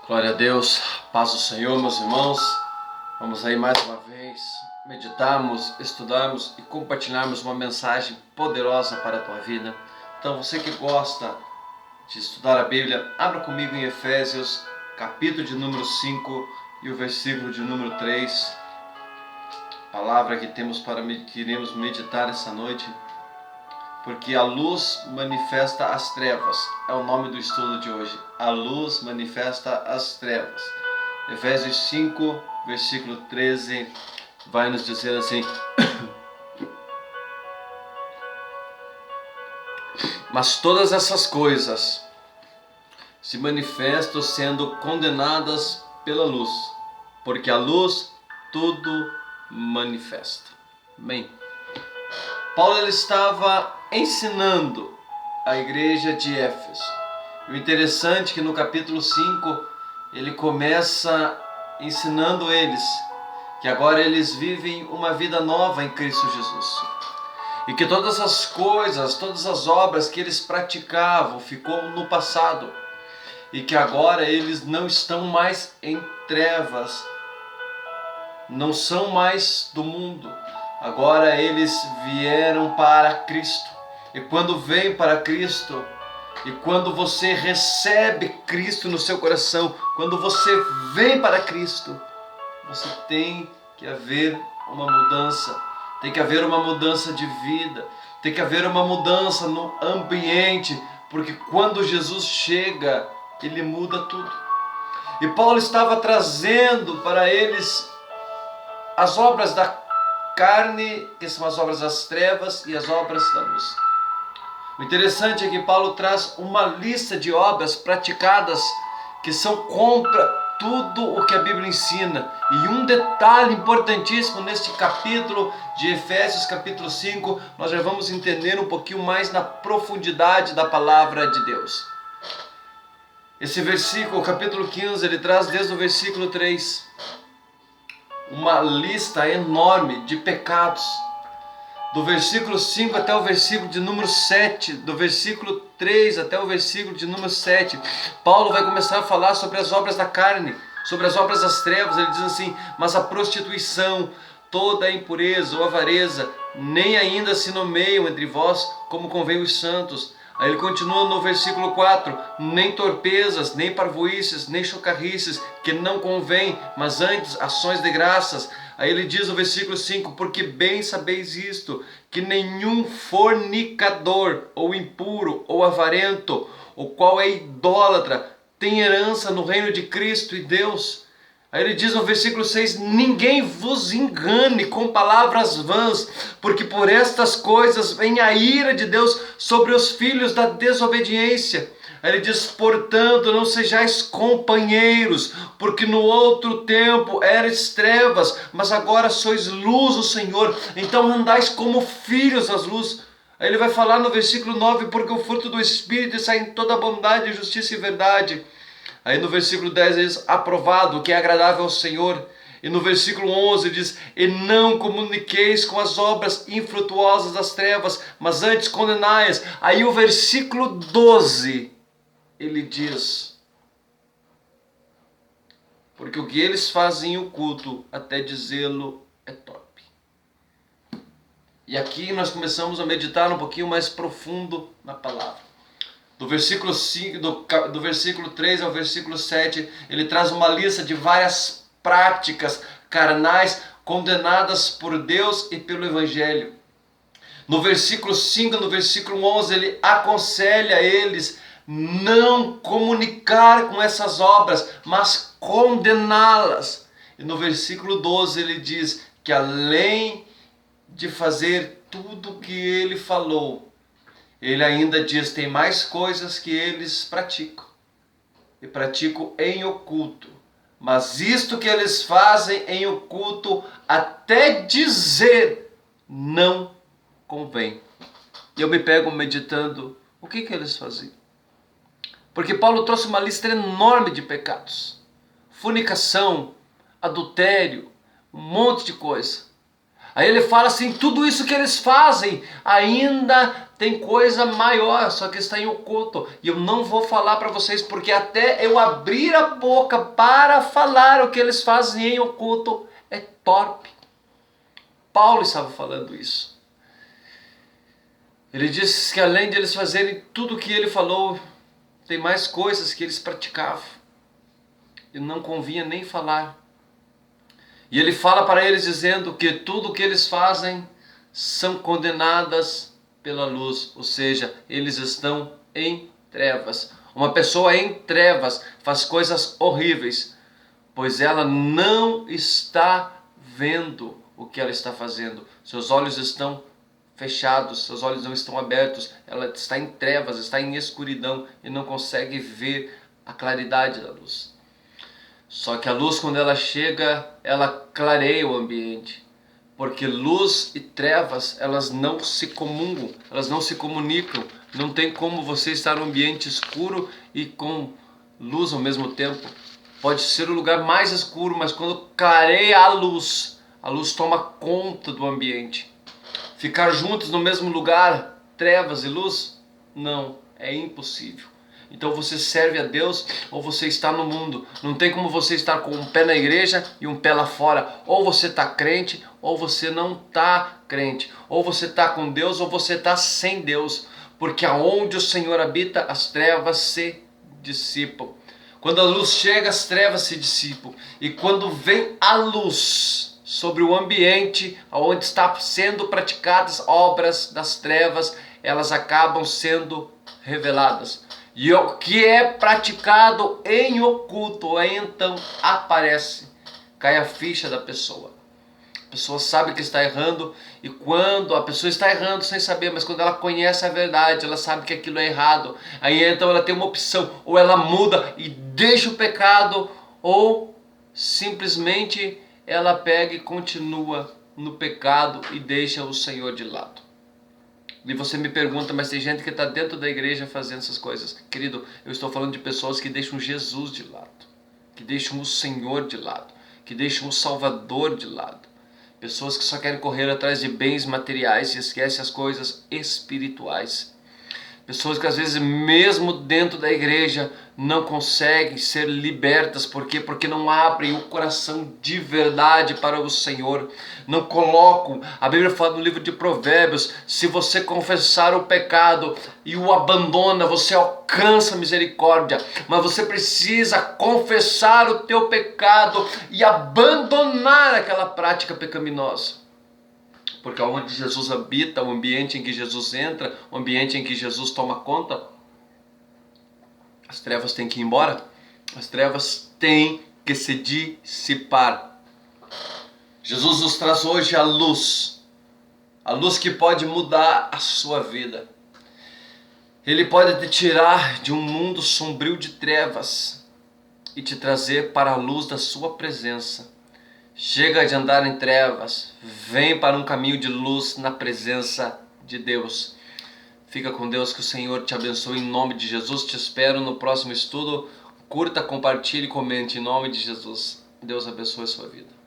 Glória a Deus, paz do Senhor, meus irmãos. Vamos aí mais uma vez meditarmos, estudarmos e compartilharmos uma mensagem poderosa para a tua vida. Então você que gosta de estudar a Bíblia, abra comigo em Efésios, capítulo de número 5 e o versículo de número 3. Palavra que queremos meditar essa noite. Porque a luz manifesta as trevas. É o nome do estudo de hoje. A luz manifesta as trevas. Efésios 5, versículo 13, vai nos dizer assim: Mas todas essas coisas se manifestam sendo condenadas pela luz, porque a luz tudo manifesta. Bem, Paulo ele estava ensinando a igreja de Éfeso. O interessante é que no capítulo 5 ele começa ensinando eles que agora eles vivem uma vida nova em Cristo Jesus. E que todas as coisas, todas as obras que eles praticavam ficou no passado. E que agora eles não estão mais em trevas, não são mais do mundo. Agora eles vieram para Cristo. E quando vem para Cristo, e quando você recebe Cristo no seu coração, quando você vem para Cristo, você tem que haver uma mudança. Tem que haver uma mudança de vida. Tem que haver uma mudança no ambiente. Porque quando Jesus chega, Ele muda tudo. E Paulo estava trazendo para eles as obras da carne, que são as obras das trevas, e as obras da luz. O interessante é que Paulo traz uma lista de obras praticadas que são contra tudo o que a Bíblia ensina. E um detalhe importantíssimo neste capítulo de Efésios, capítulo 5, nós já vamos entender um pouquinho mais na profundidade da palavra de Deus. Esse versículo, capítulo 15, ele traz desde o versículo 3 uma lista enorme de pecados. Do versículo 5 até o versículo de número 7, do versículo 3 até o versículo de número 7, Paulo vai começar a falar sobre as obras da carne, sobre as obras das trevas. Ele diz assim: mas a prostituição, toda a impureza ou avareza, nem ainda se nomeiam entre vós como convém os santos. Aí ele continua no versículo 4, nem torpezas, nem parvoíces, nem chocarrices, que não convém, mas antes ações de graças. Aí ele diz no versículo 5, porque bem sabeis isto, que nenhum fornicador, ou impuro, ou avarento, o qual é idólatra, tem herança no reino de Cristo e Deus. Aí ele diz no versículo 6, ninguém vos engane com palavras vãs, porque por estas coisas vem a ira de Deus sobre os filhos da desobediência. Aí ele diz, portanto, não sejais companheiros, porque no outro tempo erais trevas, mas agora sois luz do Senhor, então andais como filhos das luzes. Aí ele vai falar no versículo 9, porque o fruto do Espírito está em toda bondade, justiça e verdade. Aí no versículo 10 diz, aprovado, que é agradável ao Senhor. E no versículo 11 diz, e não comuniqueis com as obras infrutuosas das trevas, mas antes condenai-as. Aí o versículo 12, ele diz, porque o que eles fazem em oculto, até dizê-lo é torpe. E aqui nós começamos a meditar um pouquinho mais profundo na palavra. Do versículo 5, do versículo 3 ao versículo 7, ele traz uma lista de várias práticas carnais condenadas por Deus e pelo Evangelho. No versículo 5, no versículo 11, ele aconselha eles não comunicar com essas obras, mas condená-las. E no versículo 12 ele diz que além de fazer tudo o que ele falou, ele ainda diz, tem mais coisas que eles praticam, e praticam em oculto, mas isto que eles fazem em oculto, até dizer, não convém. E eu me pego meditando, o que eles faziam? Porque Paulo trouxe uma lista enorme de pecados, fornicação, adultério, um monte de coisa. Aí ele fala assim, tudo isso que eles fazem ainda tem coisa maior, só que está em oculto. E eu não vou falar para vocês, porque até eu abrir a boca para falar o que eles fazem em oculto é torpe. Paulo estava falando isso. Ele disse que além de eles fazerem tudo o que ele falou, tem mais coisas que eles praticavam. E não convinha nem falar. E ele fala para eles dizendo que tudo o que eles fazem são condenadas pela luz, ou seja, eles estão em trevas. Uma pessoa em trevas faz coisas horríveis, pois ela não está vendo o que ela está fazendo. Seus olhos estão fechados, seus olhos não estão abertos, ela está em trevas, está em escuridão e não consegue ver a claridade da luz. Só que a luz, quando ela chega, ela clareia o ambiente. Porque luz e trevas, elas não se comungam, elas não se comunicam. Não tem como você estar num ambiente escuro e com luz ao mesmo tempo. Pode ser o lugar mais escuro, mas quando clareia a luz toma conta do ambiente. Ficar juntos no mesmo lugar, trevas e luz? Não, é impossível. Então você serve a Deus ou você está no mundo. Não tem como você estar com um pé na igreja e um pé lá fora. Ou você está crente ou você não está crente. Ou você está com Deus ou você está sem Deus. Porque aonde o Senhor habita, as trevas se dissipam. Quando a luz chega, as trevas se dissipam. E quando vem a luz sobre o ambiente onde está sendo praticadas obras das trevas, elas acabam sendo reveladas. E o que é praticado em oculto, aí então aparece, cai a ficha da pessoa. A pessoa sabe que está errando, e quando a pessoa está errando sem saber, mas quando ela conhece a verdade, ela sabe que aquilo é errado, aí então ela tem uma opção, ou ela muda e deixa o pecado, ou simplesmente ela pega e continua no pecado e deixa o Senhor de lado. E você me pergunta, mas tem gente que está dentro da igreja fazendo essas coisas. Querido, eu estou falando de pessoas que deixam Jesus de lado, que deixam o Senhor de lado, que deixam o Salvador de lado. Pessoas que só querem correr atrás de bens materiais e esquecem as coisas espirituais. Pessoas que às vezes mesmo dentro da igreja não conseguem ser libertas. Por quê? Porque não abrem o coração de verdade para o Senhor. Não colocam. A Bíblia fala no livro de Provérbios, se você confessar o pecado e o abandona, você alcança a misericórdia. Mas você precisa confessar o teu pecado e abandonar aquela prática pecaminosa. Porque onde Jesus habita, o ambiente em que Jesus entra, o ambiente em que Jesus toma conta, as trevas têm que ir embora, as trevas têm que se dissipar. Jesus nos traz hoje a luz que pode mudar a sua vida. Ele pode te tirar de um mundo sombrio de trevas e te trazer para a luz da sua presença. Chega de andar em trevas, vem para um caminho de luz na presença de Deus. Fica com Deus, que o Senhor te abençoe em nome de Jesus. Te espero no próximo estudo. Curta, compartilhe e comente em nome de Jesus. Deus abençoe a sua vida.